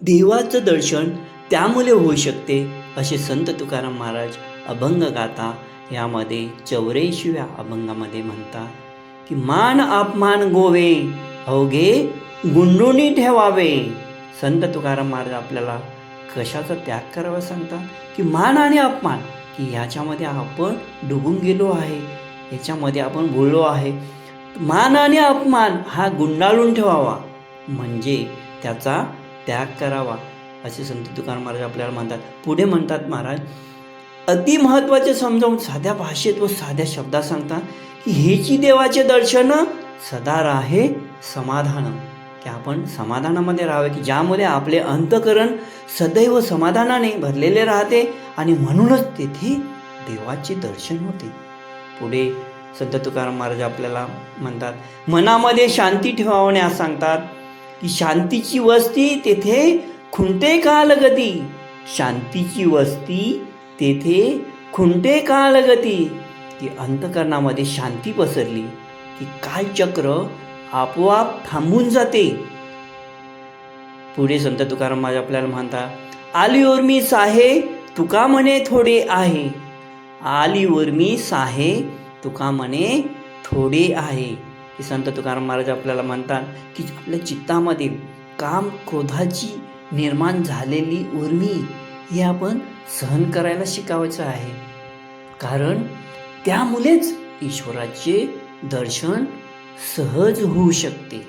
देवाचं दर्शन त्यामुळे होऊ शकते असे संत तुकाराम महाराज अभंग गाता यामध्ये 84व्या अभंगामध्ये म्हणतात की मान अपमान गोवे अवघे गुंडुनी ठेवावे. संत तुकाराम महाराज आपल्याला कशाचा त्याग करावा सांगतात की मान आणि अपमान, की ह्याच्यामध्ये आपण डुबून गेलो आहे, ह्याच्यामध्ये आपण बोललो आहे. मान आणि अपमान हा गुंडाळून ठेवावा म्हणजे त्याचा त्याग करावा असे संत तुकाराम महाराज आपल्याला म्हणतात. पुढे म्हणतात महाराज अति महत्त्वाचे समजावून साध्या भाषेत व साध्या शब्दात सांगतात की हेची देवाचे दर्शन सदा राहे समाधान, की आपण समाधानामध्ये राहावे की ज्यामध्ये आपले अंतःकरण सदैव समाधानाने भरलेले राहते आणि म्हणूनच तेथे देवाचे दर्शन होते. पुढे संत तुकाराम महाराज आपल्याला म्हणतात मनामध्ये शांती ठेवण्यास सांगतात की शांतीची वस्ती तेथे खुंटे कालगती. शांतीची वस्ती तेथे खुंटे कालगती, की अंतःकरणामध्ये शांती पसरली की कालचक्र आपोआप थांबून जाते. पुढे संत तुकाराम महाराज आपल्याला म्हणतात आलीवर मी साहे तुका म्हणे थोडे आहे. आलीवर मी साहे तुका म्हणे थोडे आहे, की संत तुकाराम महाराज आपल्याला म्हणतात की आपल्या चित्तामध्ये काम क्रोधाची निर्माण झालेली उर्मी ही आपण सहन करायला शिकावायचं आहे, कारण त्यामुळेच ईश्वराचे दर्शन सहज होऊ शकते.